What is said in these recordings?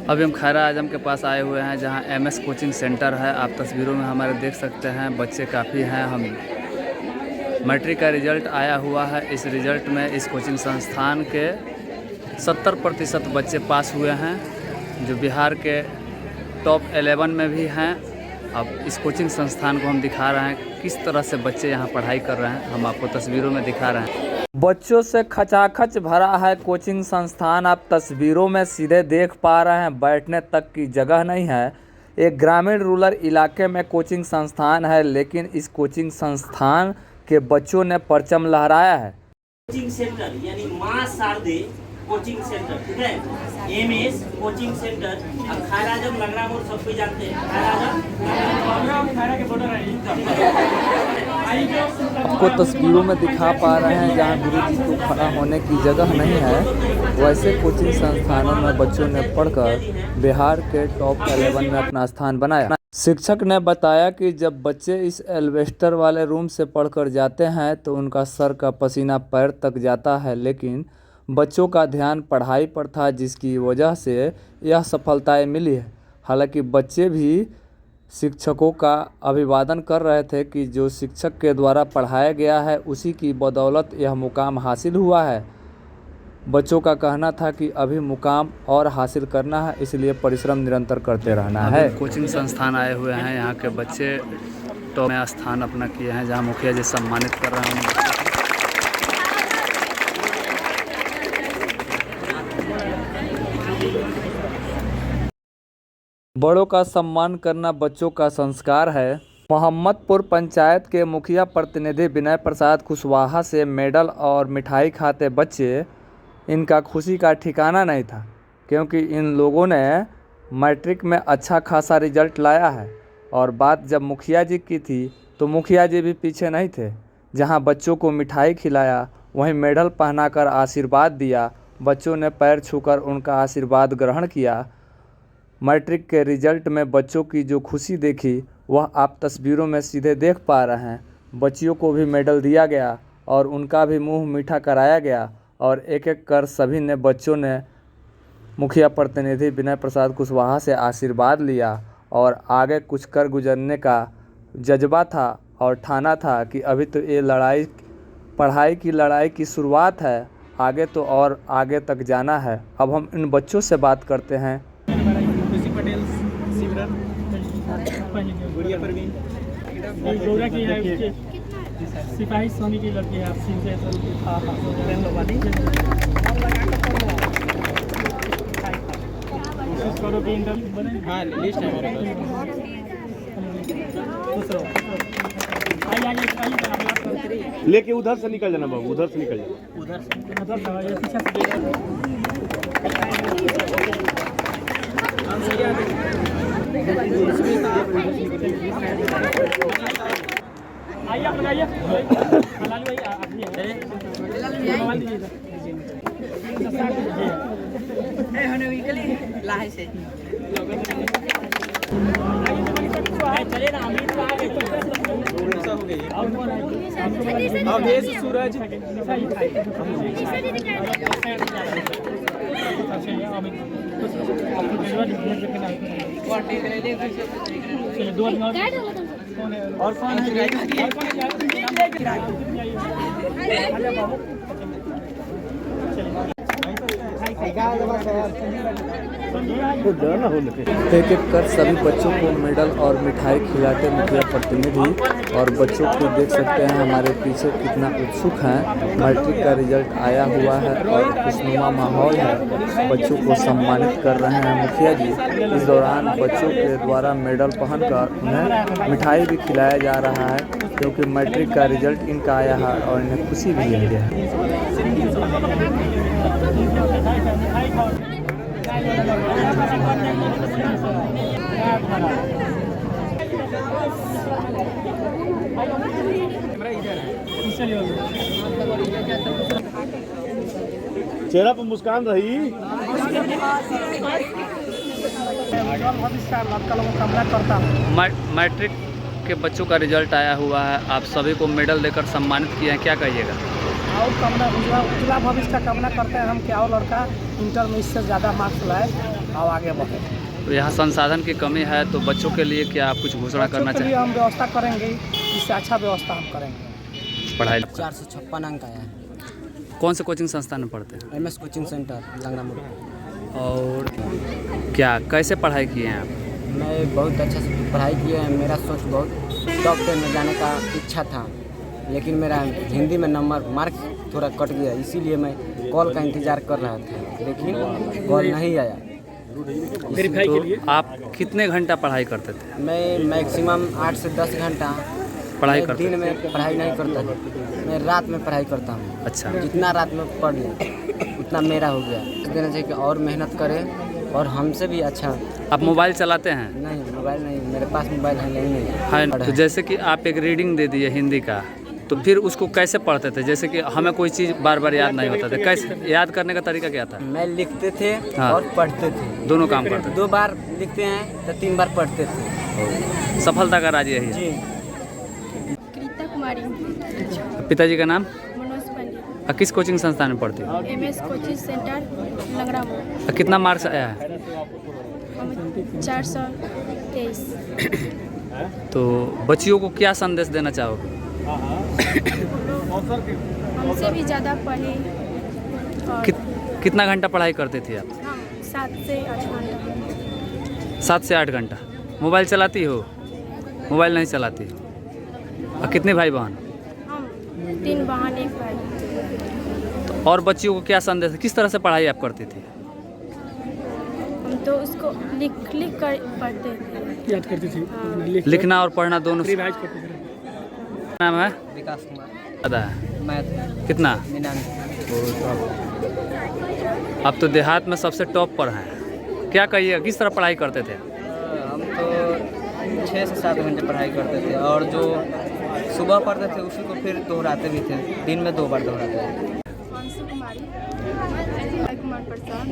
अभी हम खैरा आजम के पास आए हुए हैं जहां एमएस कोचिंग सेंटर है। आप तस्वीरों में हमारे देख सकते हैं, बच्चे काफ़ी हैं। हम मैट्रिक का रिज़ल्ट आया हुआ है। इस रिज़ल्ट में इस कोचिंग संस्थान के 70% बच्चे पास हुए हैं, जो बिहार के टॉप 11 में भी हैं। अब इस कोचिंग संस्थान को हम दिखा रहे हैं किस तरह से बच्चे यहाँ पढ़ाई कर रहे हैं, हम आपको तस्वीरों में दिखा रहे हैं। बच्चों से खचाखच भरा है कोचिंग संस्थान। आप तस्वीरों में सीधे देख पा रहे हैं, बैठने तक की जगह नहीं है। एक ग्रामीण रूरल इलाके में कोचिंग संस्थान है, लेकिन इस कोचिंग संस्थान के बच्चों ने परचम लहराया है। कोचिंग सेंटर यानी मां शारदे कोचिंग सेंटर, ठीक है, एमएस कोचिंग सेंटर। अब खैरा आजम लगना मोड़ सब कोई जानते हैं। खैरा आजम खैरा के बॉर्डर है। आपको तस्वीरों में दिखा पा रहे हैं, जहां गुरुजी को खड़ा होने की जगह नहीं है, वैसे कोचिंग संस्थानों में बच्चों ने पढ़कर बिहार के टॉप 11 में अपना स्थान बनाया। शिक्षक ने बताया कि जब बच्चे इस एल्वेस्टर वाले रूम से पढ़कर जाते हैं तो उनका सर का पसीना पैर तक जाता है, लेकिन बच्चों का ध्यान पढ़ाई पर था, जिसकी वजह से यह सफलताएं मिली है। हालांकि बच्चे भी शिक्षकों का अभिवादन कर रहे थे कि जो शिक्षक के द्वारा पढ़ाया गया है उसी की बदौलत यह मुकाम हासिल हुआ है। बच्चों का कहना था कि अभी मुकाम और हासिल करना है, इसलिए परिश्रम निरंतर करते रहना है। कोचिंग संस्थान आए हुए हैं, यहाँ के बच्चे तो में स्थान अपना किए हैं, जहाँ मुखिया जी सम्मानित कर रहे हैं। बड़ों का सम्मान करना बच्चों का संस्कार है। मोहम्मदपुर पंचायत के मुखिया प्रतिनिधि विनय प्रसाद कुशवाहा से मेडल और मिठाई खाते बच्चे, इनका खुशी का ठिकाना नहीं था, क्योंकि इन लोगों ने मैट्रिक में अच्छा खासा रिजल्ट लाया है। और बात जब मुखिया जी की थी तो मुखिया जी भी पीछे नहीं थे। जहां बच्चों को मिठाई खिलाया, वहीं मेडल पहनाकर आशीर्वाद दिया। बच्चों ने पैर छूकर उनका आशीर्वाद ग्रहण किया। मैट्रिक के रिजल्ट में बच्चों की जो खुशी देखी, वह आप तस्वीरों में सीधे देख पा रहे हैं। बच्चियों को भी मेडल दिया गया और उनका भी मुंह मीठा कराया गया, और एक एक कर सभी ने बच्चों ने मुखिया प्रतिनिधि विनय प्रसाद कुशवाहा से आशीर्वाद लिया और आगे कुछ कर गुजरने का जज्बा था और ठाना था कि अभी तो ये लड़ाई, पढ़ाई की लड़ाई की शुरुआत है, आगे तो और आगे तक जाना है। अब हम इन बच्चों से बात करते हैं। पटेल सिमरन गुड़िया परवीन गोरा की है, उसके सिपाही स्वामी की लड़की है। आप सिंह से कोशिश करो कि इंटरव्यू बने। हाँ, लिस्ट है हमारे पास। लेके उधर से निकल जाना बाबू, उधर से निकल जाना। उधर से पीछे से आइए, आप लगाइए। लालू भाई आप से चले ना, अमित आ गए हो गई। अवधेश सूरज और कौन एक एक कर सभी बच्चों को मेडल और मिठाई खिलाते मुखिया प्रतिनिधि, और बच्चों को देख सकते हैं हमारे पीछे कितना उत्सुक हैं। मैट्रिक का रिजल्ट आया हुआ है और खुशनुमा माहौल है। बच्चों को सम्मानित कर रहे हैं मुखिया जी। इस दौरान बच्चों के द्वारा मेडल पहनकर उन्हें मिठाई भी खिलाया जा रहा है, क्योंकि मैट्रिक का रिजल्ट इनका आया है और इन्हें खुशी भी है। चेहरा पर मुस्कान रही। मैट्रिक के बच्चों का रिजल्ट आया हुआ है, आप सभी को मेडल देकर सम्मानित किए हैं, क्या कहिएगा? और कामना उज्ज्वला भविष्य का कामना करते हैं हम कि और लड़का इंटर में इससे ज़्यादा मार्क्स लाए। अब आगे बढ़े। तो यहाँ संसाधन की कमी है, तो बच्चों के लिए क्या आप कुछ घोषणा करना बच्चों के लिए चाहिए? हम व्यवस्था करेंगे, इससे अच्छा व्यवस्था हम करेंगे। पढ़ाई 456 अंक आया है। कौन से कोचिंग संस्थान में पढ़ते हैं? MS कोचिंग सेंटर लंगड़ा मोड़। और क्या कैसे पढ़ाई किए हैं आप? मैं बहुत अच्छा से पढ़ाई किया है। मेरा सोच बहुत टॉप 10 में जाने का इच्छा था, लेकिन मेरा हिंदी में मार्क्स थोड़ा कट गया, इसीलिए मैं कॉल का इंतज़ार कर रहा था, लेकिन कॉल नहीं आया। वेरीफाई के लिए तो आप कितने घंटा पढ़ाई करते थे? मैं मैक्सिमम 8 से 10 घंटा पढ़ाई मैं करते दिन में पढ़ाई नहीं करता, मैं रात में पढ़ाई करता हूँ। अच्छा, जितना रात में पढ़ लें उतना मेरा हो गया। देना चाहिए कि और मेहनत करें और हमसे भी अच्छा। आप मोबाइल चलाते हैं? नहीं, मोबाइल नहीं, मेरे पास मोबाइल है नहीं है। हाँ, तो जैसे कि आप एक रीडिंग दे दिए हिंदी का, तो फिर उसको कैसे पढ़ते थे? जैसे कि हमें कोई चीज़ बार बार याद नहीं होता था, कैसे याद करने का तरीका क्या था? मैं लिखते थे हाँ। और पढ़ते थे, दोनों काम करते थे। 2 बार लिखते हैं तो 3 बार पढ़ते थे। सफलता का राज यही है। जी। कृता कुमारी, पिताजी का नाम? मनोज पंडित, किस कोचिंग संस्थान में पढ़ती हो? MS कोचिंग सेंटर लंगड़ा मोड़। कितना मार्क्स आया है? 423। तो बच्चियों को क्या संदेश देना चाहोगे? हमसे भी ज़्यादा पढ़े और कितना घंटा पढ़ाई करते थे आप? हम 7 से 8 घंटा। 7 से 8 घंटा। मोबाइल चलाती हो? मोबाइल नहीं चलाती। और कितने भाई बहन? हम 3 बहन 1 भाई। तो और बच्चियों को क्या संदेश, किस तरह से पढ़ाई आप करती थी? हम तो उसको लिख लिख कर पढ़ते थे। याद करती थी, हाँ। लिखना और पढ़ना दोनों। रिवाइज करते थे। नाम है? विकास कुमार। दादा है। मैथ कितना? 99। आप तो देहात में सबसे टॉप पर हैं। क्या कहिए, किस तरह पढ़ाई करते थे? हम तो 6 से 7 घंटे पढ़ाई करते थे, और जो सुबह पढ़ते थे उसी को फिर दोहराते भी थे, दिन में 2 बार दोहराते थे। अंशु कुमारी, अजय कुमार प्रसाद,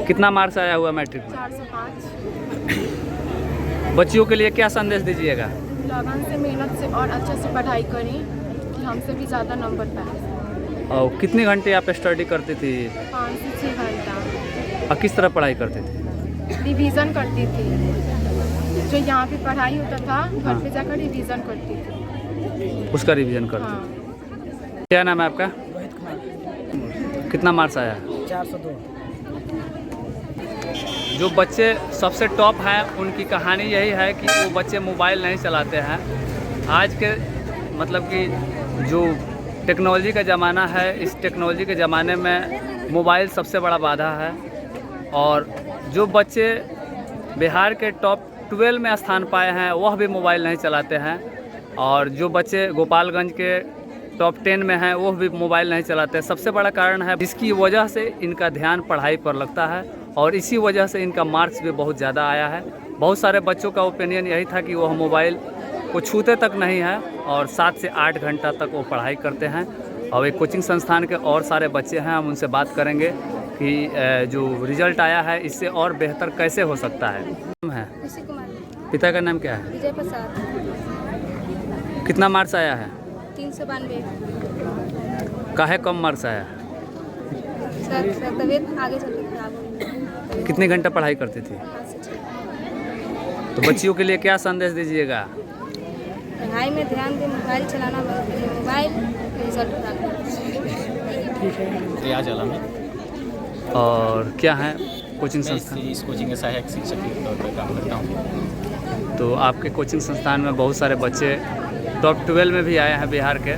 कितना मार्क्स आया हुआ मैट्रिक में? 405। बच्चियों के लिए क्या संदेश दीजिएगा? लगन से, मेहनत से और अच्छे से पढ़ाई करें कि हमसे भी ज़्यादा नंबर पाए। और कितने घंटे आप स्टडी करती थी? 5 से 6 घंटा। और किस तरह पढ़ाई करते थे? रिवीजन करती थी, जो यहाँ पे पढ़ाई होता था घर पे जाकर रिवीजन करती थी। उसका रिवीजन करते हाँ। थे। क्या नाम है आपका? कितना मार्क्स आया? 402। जो बच्चे सबसे टॉप हैं उनकी कहानी यही है कि वो बच्चे मोबाइल नहीं चलाते हैं। आज के मतलब कि जो टेक्नोलॉजी का ज़माना है, इस टेक्नोलॉजी के ज़माने में मोबाइल सबसे बड़ा बाधा है। और जो बच्चे बिहार के टॉप 12 में स्थान पाए हैं वह भी मोबाइल नहीं चलाते हैं, और जो बच्चे गोपालगंज के टॉप 10 में हैं वो भी मोबाइल नहीं चलाते। सबसे बड़ा कारण है, जिसकी वजह से इनका ध्यान पढ़ाई पर लगता है, और इसी वजह से इनका मार्क्स भी बहुत ज़्यादा आया है। बहुत सारे बच्चों का ओपिनियन यही था कि वह मोबाइल को छूते तक नहीं है, और 7 से 8 घंटा तक वो पढ़ाई करते हैं। और एक कोचिंग संस्थान के और सारे बच्चे हैं, हम उनसे बात करेंगे कि जो रिजल्ट आया है इससे और बेहतर कैसे हो सकता है। खुशी कुमारी, पिता का नाम क्या है? विजय प्रसाद, कितना मार्क्स आया है? 392। काहे कम मार्क्स आया? सर तबीयत आगे चल रही खराब हो गई। कितने घंटा पढ़ाई करती थी? 5 से 6। तो बच्चियों के लिए क्या संदेश दीजिएगा? पढ़ाई में ध्यान दें, मोबाइल चलाना बंद करें, मोबाइल रिजल्ट खराब। ठीक है। रियाज आलम है। और क्या है कोचिंग मैं संस्थान? इस कोचिंग के सहायक शिक्षक के तौर पर काम करता हूँ। तो आपके कोचिंग संस्थान में बहुत सारे बच्चे टॉप 12 में भी आए हैं बिहार के,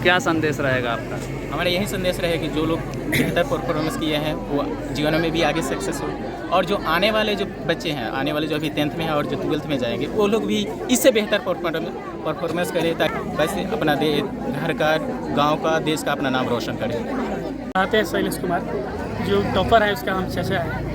क्या संदेश रहेगा आपका? हमारा यही संदेश रहे कि जो लोग बेहतर परफॉर्मेंस किए हैं वो जीवन में भी आगे सक्सेस हो, और जो आने वाले जो बच्चे हैं, आने वाले जो अभी 10th में हैं और जो 12th में जाएंगे, वो लोग भी इससे बेहतर परफॉर्मेंस करें, ताकि वैसे अपना घर का, गांव का, देश का अपना नाम रोशन करें। आते हैं शैलेश कुमार, जो टॉपर है उसका हम चाचा है।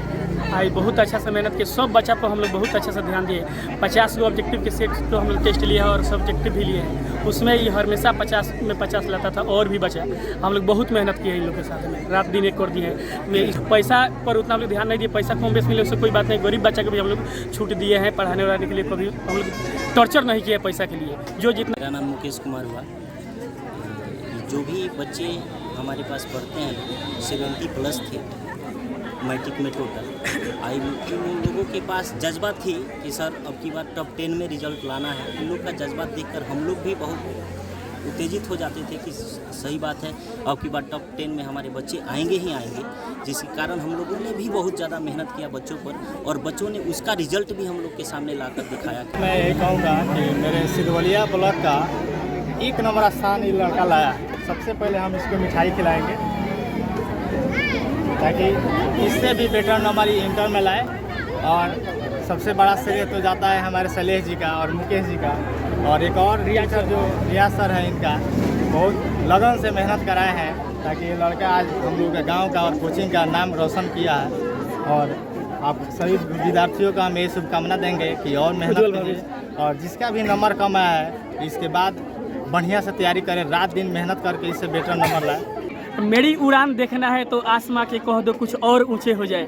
आज बहुत अच्छा से मेहनत किए, सब बच्चा पर हम लोग बहुत अच्छे से ध्यान दिए। 50 गो ऑब्जेक्टिव के सेट तो हम लोग टेस्ट लिए हैं और सब्जेक्टिव भी लिए हैं। उसमें ये हमेशा 50 में 50 लाता था, और भी बचा। हम लोग बहुत मेहनत किए इन लोग के साथ में, रात दिन एक कर दिए हैं। पैसा पर उतना हम लोग ध्यान नहीं दिए, पैसा कम बेस मिले उससे कोई बात नहीं। गरीब बच्चा को भी हम लोग छूट दिए हैं पढ़ाने वढ़ाने के लिए, कभी हम लोग टॉर्चर नहीं किए पैसा के लिए। जो जितना मेरा नाम मुकेश कुमार हुआ। जो भी बच्चे हमारे पास पढ़ते हैं 70+ थे, मैट्रिक में टोटल आई। उन लोगों के पास जज्बा थी कि सर अब की बार टॉप 10 में रिजल्ट लाना है। उन लोग का जज्बा देखकर हम लोग भी बहुत उत्तेजित हो जाते थे कि सही बात है, अब की बार टॉप 10 में हमारे बच्चे आएंगे ही आएंगे, जिसके कारण हम लोगों ने भी बहुत ज़्यादा मेहनत किया बच्चों पर, और बच्चों ने उसका रिजल्ट भी हम लोग के सामने लाकर दिखाया। मैं ये कहूँगा कि मेरे सिद्धवलिया ब्लॉक का 1 नंबर स्थान ये लड़का लाया। सबसे पहले हम इसको मिठाई खिलाएंगे ताकि इससे भी बेटर नंबर इंटर में लाए। और सबसे बड़ा श्रेय तो जाता है हमारे शैलेश जी का और मुकेश जी का, और एक और रियाज सर है, इनका बहुत लगन से मेहनत कराए हैं ताकि ये लड़का आज हम लोग के गांव का और कोचिंग का नाम रोशन किया है। और आप सभी विद्यार्थियों का हम ये शुभकामना देंगे कि और मेहनत कीजिए, और जिसका भी नंबर कम आया है इसके बाद बढ़िया से तैयारी करें, रात दिन मेहनत करके इससे बेटर नंबर लाए। मेरी उड़ान देखना है तो आसमां के कह दो कुछ और ऊंचे हो जाए।